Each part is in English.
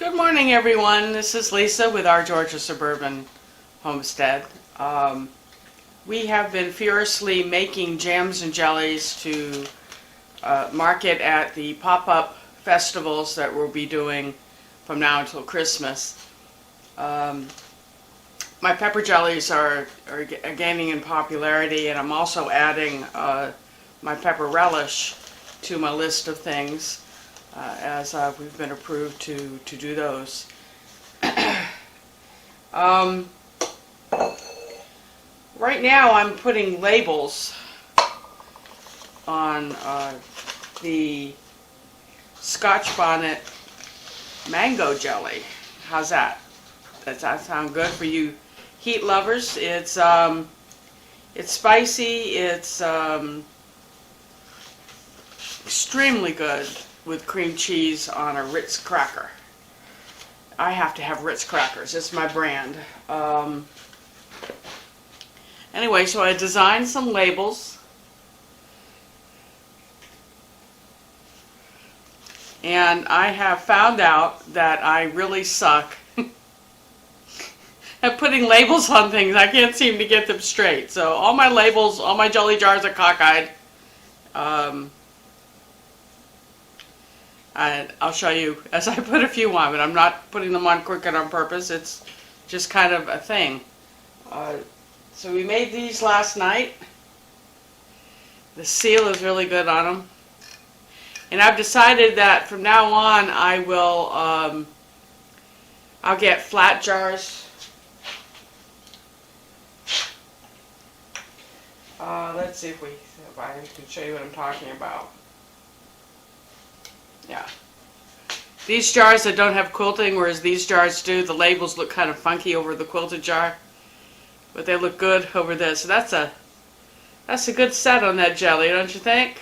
Good morning, everyone. This is Lisa with our Georgia Suburban Homestead. We have been furiously making jams and jellies to market at the pop-up festivals that we'll be doing from now until Christmas. My pepper jellies are gaining in popularity, and I'm also adding my pepper relish to my list of things. As we've been approved to do those. Right now I'm putting labels on the Scotch Bonnet mango jelly. How's that? Does that sound good for you heat lovers? It's spicy, it's extremely good with cream cheese on a Ritz cracker. I have to have Ritz crackers. It's my brand. Anyway, so I designed some labels. And I have found out that I really suck at putting labels on things. I can't seem to get them straight. So all my labels, all my jelly jars are cockeyed. And I'll show you as I put a few on, but I'm not putting them on crooked on purpose. It's just kind of a thing. So we made these last night. The seal is really good on them. And I've decided that from now on I will, I'll get flat jars. Let's see if I can show you what I'm talking about. Yeah. These jars that don't have quilting, whereas these jars do, the labels look kind of funky over the quilted jar, but they look good over this. So that's a good set on that jelly, don't you think?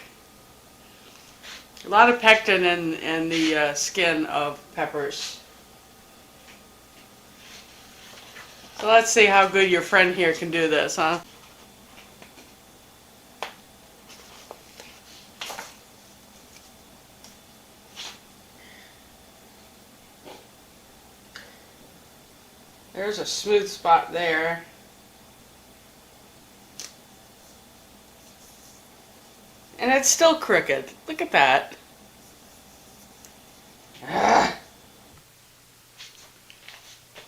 A lot of pectin in the skin of peppers. So let's see how good your friend here can do this, huh? There's a smooth spot there. And it's still crooked. Look at that.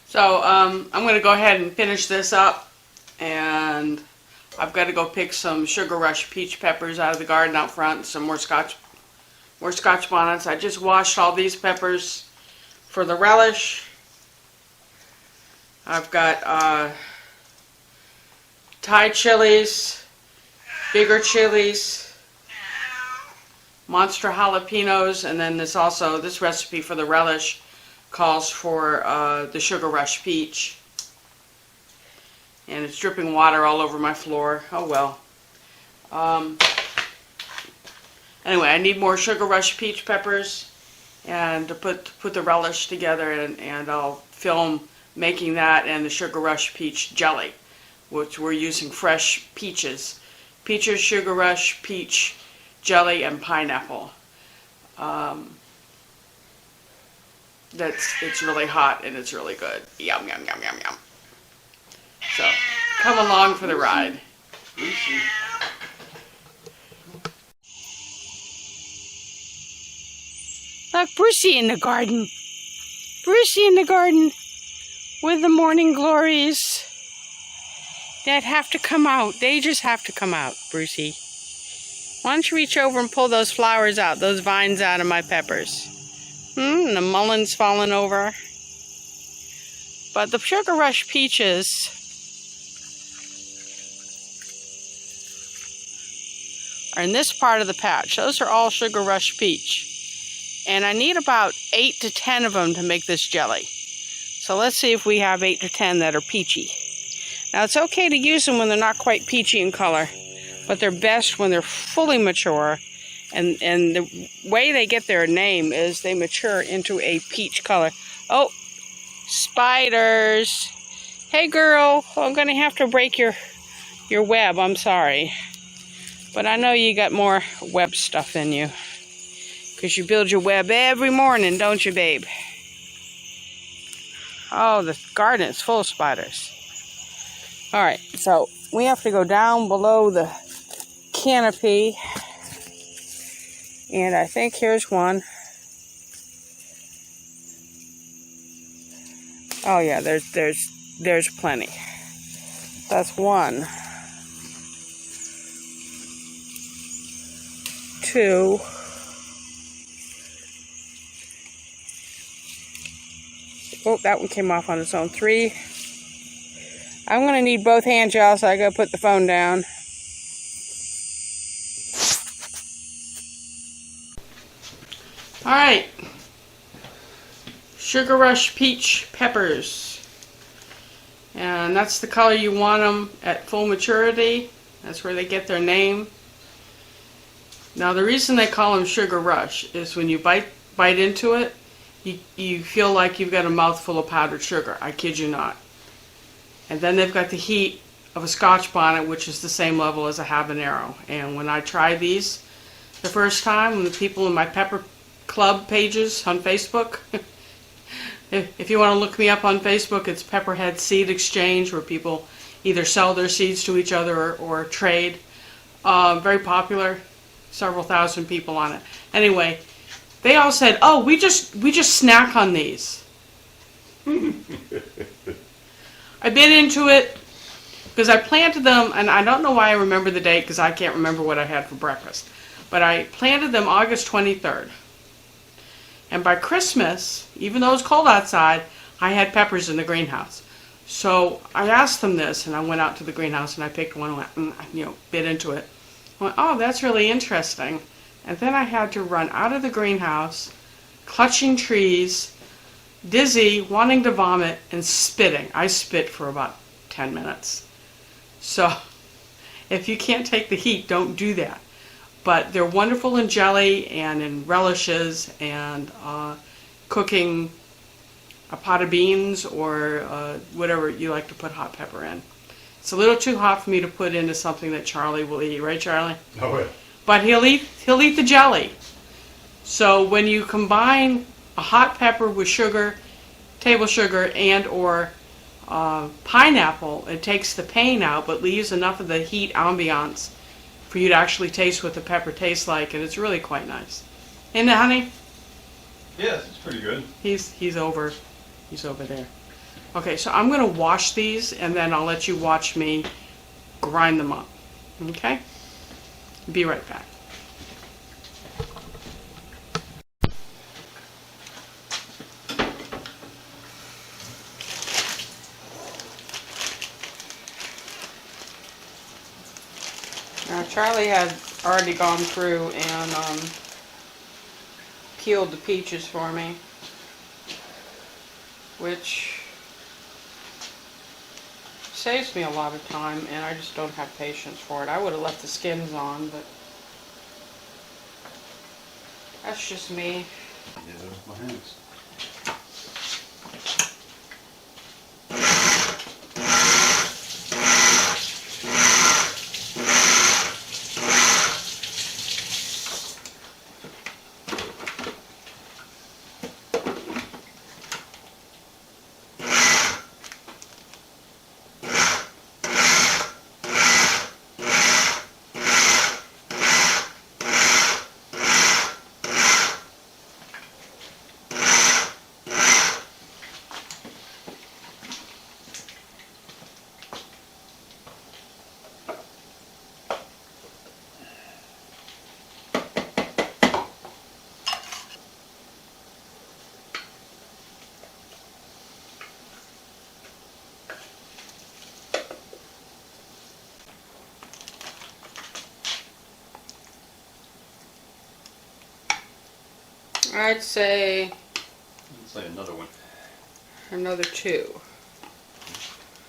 So I'm going to go ahead and finish this up. And I've got to go pick some Sugar Rush peach peppers out of the garden out front. Some more Scotch bonnets. I just washed all these peppers for the relish. I've got Thai chilies, bigger chilies, monster jalapenos, and then this recipe for the relish calls for the Sugar Rush peach. And it's dripping water all over my floor. Oh well. Anyway, I need more Sugar Rush peach peppers and to put the relish together, and I'll film making that and the Sugar Rush peach jelly, which we're using fresh peaches. Peaches, Sugar Rush, peach jelly, and pineapple. It's really hot and it's really good. Yum, yum, yum, yum, yum. So, come along for the ride. Look, Brucey in the garden. Brucey in the garden. With the morning glories that have to come out. They just have to come out, Brucey. Why don't you reach over and pull those flowers out, those vines out of my peppers? The mulleins falling over. But the Sugar Rush peaches are in this part of the patch. Those are all Sugar Rush peach. And I need about 8 to 10 of them to make this jelly. So let's see if we have 8 to 10 that are peachy. Now it's okay to use them when they're not quite peachy in color, but they're best when they're fully mature. And the way they get their name is they mature into a peach color. Oh, spiders. Hey girl, I'm gonna have to break your web, I'm sorry. But I know you got more web stuff in you. Because you build your web every morning, don't you, babe? Oh, the garden is full of spiders. All right, so we have to go down below the canopy. And I think here's one. Oh yeah, there's plenty. That's 1, 2. Oh, that one came off on its own. 3. I'm gonna need both hands, y'all, so I gotta put the phone down. All right, Sugar Rush Peach Peppers. And that's the color you want them at full maturity. That's where they get their name. Now the reason they call them Sugar Rush is when you bite into it, you feel like you've got a mouthful of powdered sugar. I kid you not. And then they've got the heat of a Scotch bonnet, which is the same level as a habanero. And when I tried these the first time, when the people in my pepper club pages on Facebook, if you want to look me up on Facebook, it's Pepperhead Seed Exchange, where people either sell their seeds to each other or trade. Very popular, several thousand people on it. Anyway, they all said, "Oh, we just snack on these." I bit into it because I planted them, and I don't know why I remember the date because I can't remember what I had for breakfast. But I planted them August 23rd. And by Christmas, even though it was cold outside, I had peppers in the greenhouse. So I asked them this, and I went out to the greenhouse and I picked one and went, bit into it. I went, oh, that's really interesting. And then I had to run out of the greenhouse, clutching trees, dizzy, wanting to vomit, and spitting. I spit for about 10 minutes. So if you can't take the heat, don't do that. But they're wonderful in jelly and in relishes and cooking a pot of beans or whatever you like to put hot pepper in. It's a little too hot for me to put into something that Charlie will eat, right, Charlie? Oh, yeah. But he'll eat the jelly. So when you combine a hot pepper with sugar, table sugar, and or pineapple, it takes the pain out but leaves enough of the heat ambiance for you to actually taste what the pepper tastes like, and it's really quite nice. Isn't it, honey? Yes, it's pretty good. He's over there. Okay, so I'm gonna wash these and then I'll let you watch me grind them up. Okay? Be right back. Now Charlie had already gone through and peeled the peaches for me, which saves me a lot of time, and I just don't have patience for it. I would have left the skins on, but that's just me. Yeah, those my hands. I'd say Let's say another one. another 2.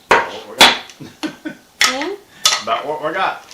About what we got. Hmm? About what we got.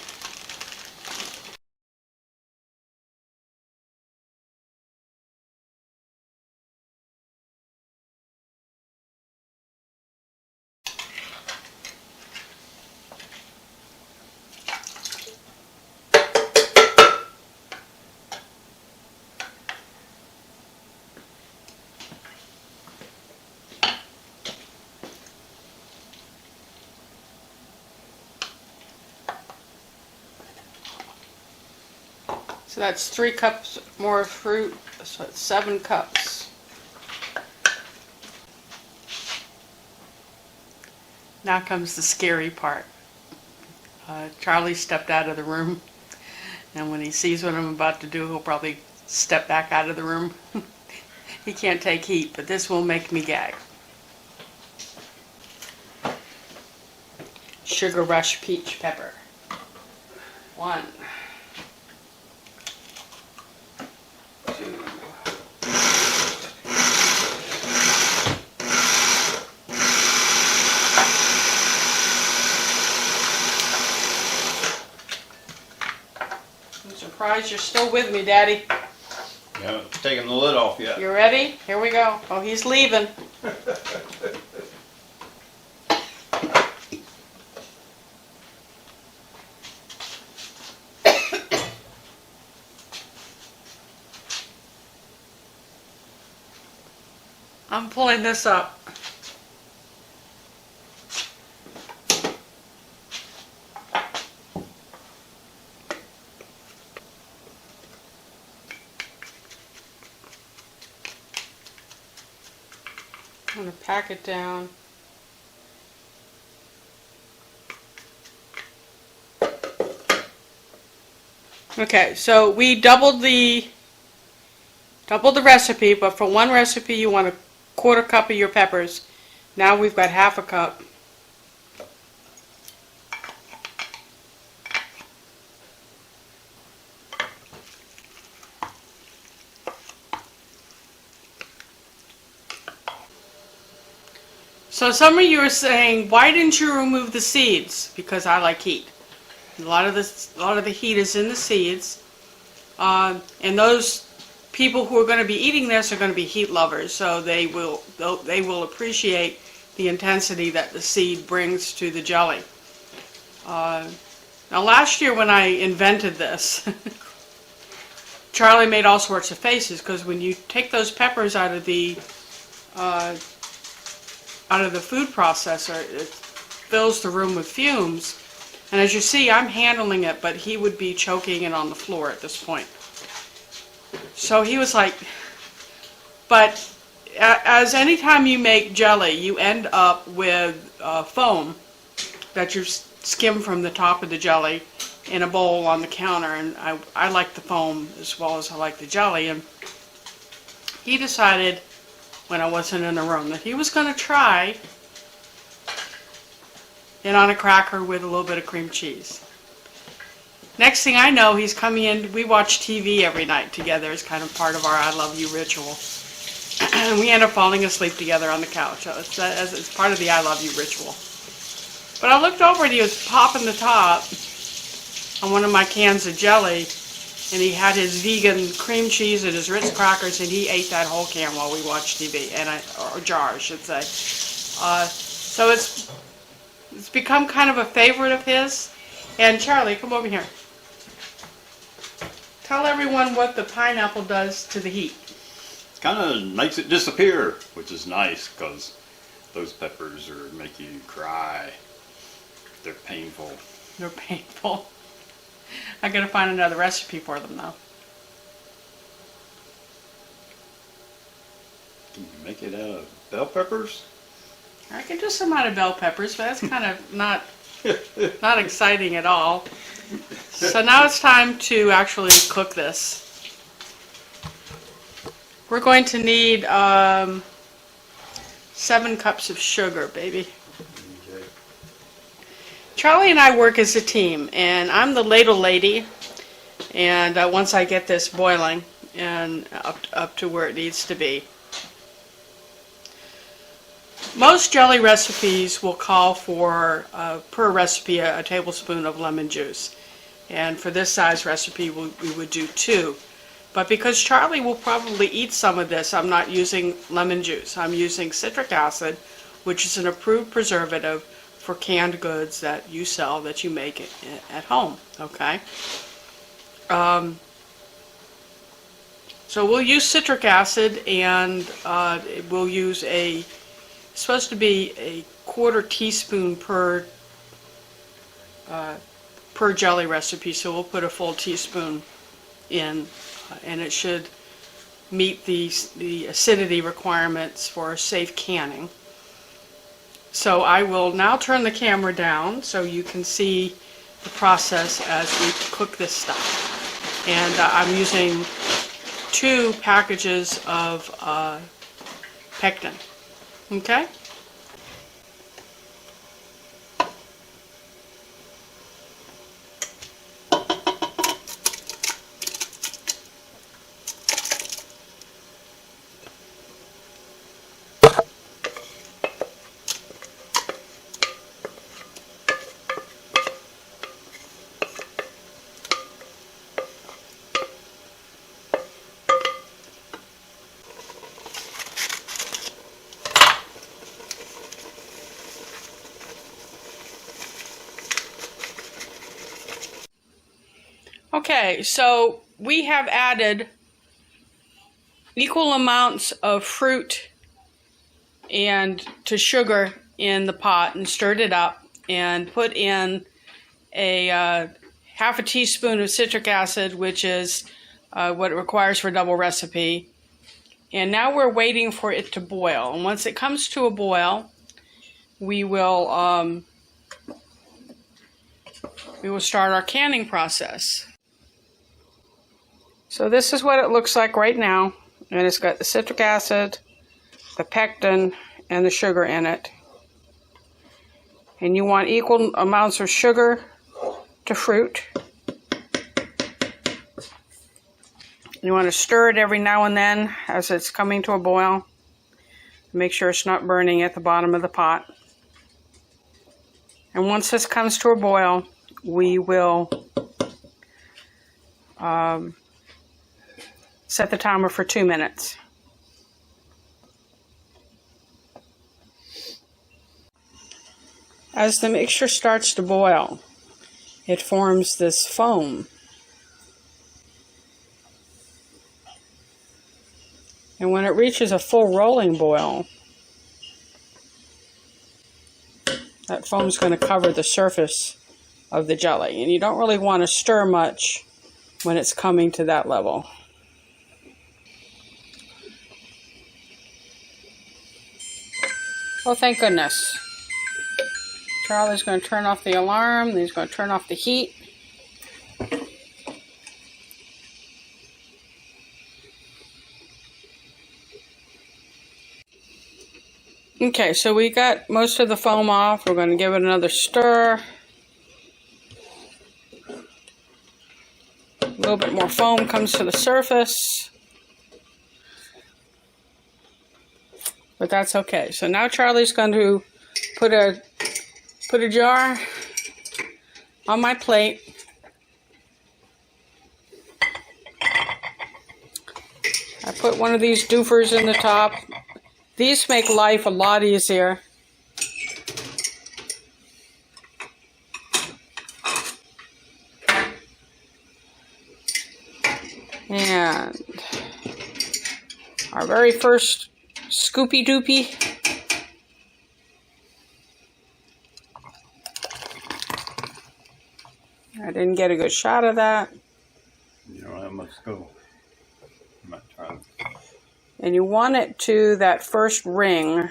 So that's 3 cups more fruit, so it's 7 cups. Now comes the scary part. Charlie stepped out of the room, and when he sees what I'm about to do, he'll probably step back out of the room. He can't take heat, but this will make me gag. Sugar Rush Peach Pepper. 1, 2. I'm surprised you're still with me, Daddy. You haven't taken the lid off yet. You ready? Here we go. Oh, he's leaving. I'm pulling this up. I'm going to pack it down. Okay, so we doubled the recipe, but for one recipe you want 1/4 cup of your peppers. Now we've got 1/2 cup. So some of you are saying, why didn't you remove the seeds? Because I like heat. A lot of the heat is in the seeds, and those people who are going to be eating this are going to be heat lovers, so they will appreciate the intensity that the seed brings to the jelly. Now last year when I invented this, Charlie made all sorts of faces, because when you take those peppers out of the food processor, it fills the room with fumes. And as you see, I'm handling it, but he would be choking it on the floor at this point. So he was like, but as anytime you make jelly, you end up with foam that you skim from the top of the jelly in a bowl on the counter. And I like the foam as well as I like the jelly. And he decided, when I wasn't in the room, that he was going to try it on a cracker with a little bit of cream cheese. Next thing I know, he's coming in. We watch TV every night together. It's kind of part of our I love you ritual. And we end up falling asleep together on the couch. So it's part of the I love you ritual. But I looked over and he was popping the top on one of my cans of jelly, and he had his vegan cream cheese and his Ritz crackers, and he ate that whole can while we watched TV, or jar, I should say. So it's become kind of a favorite of his. And Charlie, come over here. Tell everyone what the pineapple does to the heat. Kind of makes it disappear, which is nice, because those peppers make you cry. They're painful. They're painful. I gotta find another recipe for them though. Can you make it out of bell peppers? I can do some out of bell peppers, but that's kind of not exciting at all. So now it's time to actually cook this. We're going to need 7 cups of sugar, baby. Okay. Charlie and I work as a team, and I'm the ladle lady. And once I get this boiling and up to where it needs to be. Most jelly recipes will call for, per recipe, a tablespoon of lemon juice. And for this size recipe, we would do 2. But because Charlie will probably eat some of this, I'm not using lemon juice. I'm using citric acid, which is an approved preservative for canned goods that you sell, that you make at home, okay? So we'll use citric acid, and we'll use it's supposed to be a 1/4 teaspoon per jelly recipe, so we'll put a full teaspoon in, and it should meet the acidity requirements for safe canning. So I will now turn the camera down so you can see the process as we cook this stuff. And I'm using 2 packages of pectin. Okay? Okay, so we have added equal amounts of fruit and to sugar in the pot and stirred it up and put in a half a teaspoon of citric acid, which is what it requires for a double recipe. And now we're waiting for it to boil. And once it comes to a boil, we will start our canning process. So this is what it looks like right now, and it's got the citric acid, the pectin, and the sugar in it. And you want equal amounts of sugar to fruit. You want to stir it every now and then as it's coming to a boil. Make sure it's not burning at the bottom of the pot. And once this comes to a boil, we will set the timer for 2 minutes. As the mixture starts to boil, it forms this foam. And when it reaches a full rolling boil, that foam's going to cover the surface of the jelly. And you don't really want to stir much when it's coming to that level. Oh, thank goodness. Charlie's going to turn off the alarm, then he's going to turn off the heat. Okay, so we got most of the foam off. We're going to give it another stir. A little bit more foam comes to the surface. But that's okay. So now Charlie's going to put a jar on my plate. I put one of these doofers in the top. These make life a lot easier. And our very first scoopy doopy. I didn't get a good shot of that. You know, I must go. I might try. And you want it to that first ring.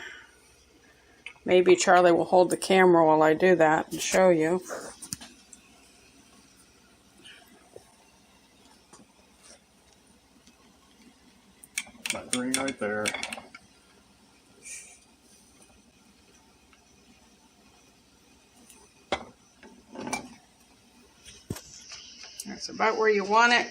Maybe Charlie will hold the camera while I do that and show you. That ring right there. That's about where you want it.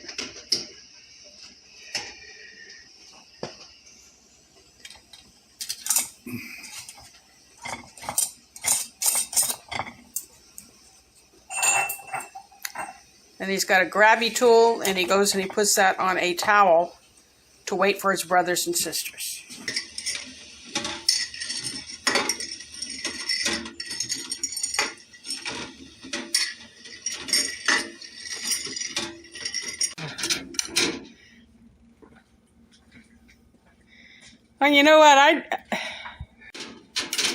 And he's got a grabby tool, and he goes and he puts that on a towel to wait for his brothers and sisters. Well, you know what? I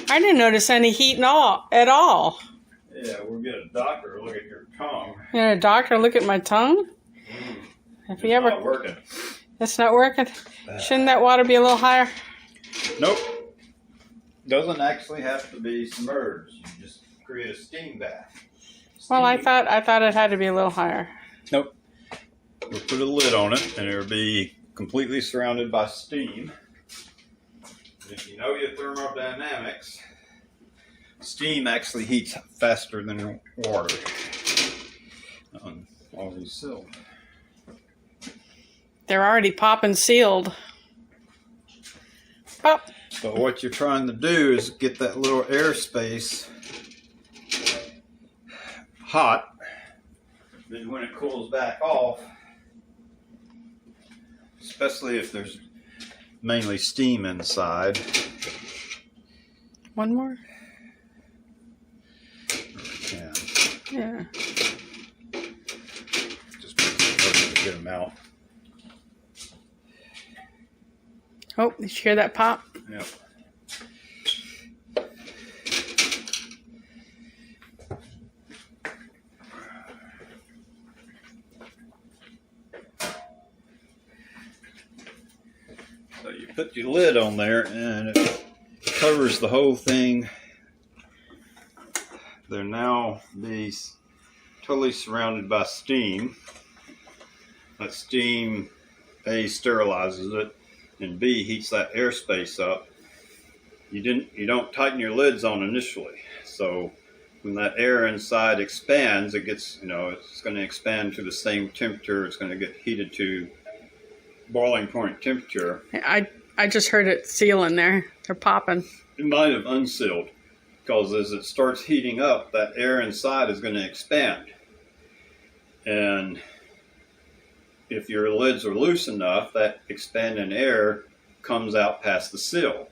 didn't notice any heat at all. Yeah, we'll get a doctor to look at your tongue. Yeah, a doctor look at my tongue? Have you ever? Not working. It's not working? Shouldn't that water be a little higher? Nope. Doesn't actually have to be submerged. You just create a steam bath. Well, I thought it had to be a little higher. Nope. We'll put a lid on it, and it'll be completely surrounded by steam. If you know your thermodynamics, steam actually heats faster than water. Already sealed. They're already popping sealed. Pop. But what you're trying to do is get that little air space hot. Then when it cools back off, especially if there's mainly steam inside. One more? Yeah. Yeah. Just to get them out. Oh, did you hear that pop? Yep. So you put your lid on there and it covers the whole thing. They're now totally surrounded by steam. That steam, A, sterilizes it, and B, heats that airspace up. You don't tighten your lids on initially. So when that air inside expands, it gets, it's going to expand to the same temperature. It's going to get heated to boiling point temperature. I just heard it sealing there. They're popping. It might have unsealed because as it starts heating up, that air inside is going to expand. And if your lids are loose enough, that expanding air comes out past the seal.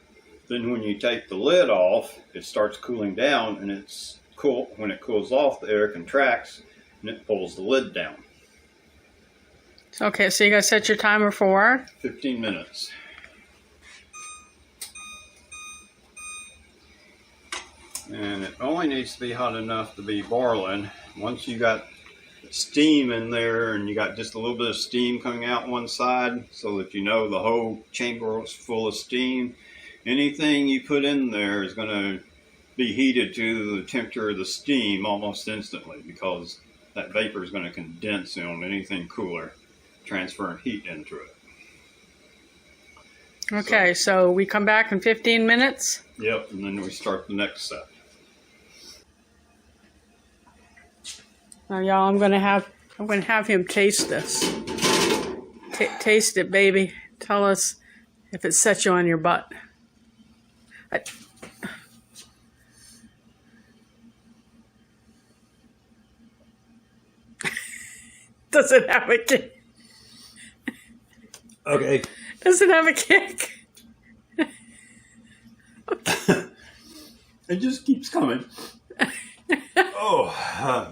Then when you take the lid off, it starts cooling down, and it's cool. When it cools off, the air contracts and it pulls the lid down. Okay, so you gotta set your timer for 15 minutes. And it only needs to be hot enough to be boiling. Once you got steam in there and you got just a little bit of steam coming out one side so that you know the whole chamber is full of steam, anything you put in there is going to be heated to the temperature of the steam almost instantly because that vapor is going to condense on anything cooler, transferring heat into it. Okay, so we come back in 15 minutes? Yep, and then we start the next set. Now, y'all, I'm gonna have him taste this. Taste it, baby. Tell us if it sets you on your butt. Does it have a kick? Okay. Does it have a kick? It just keeps coming. Oh.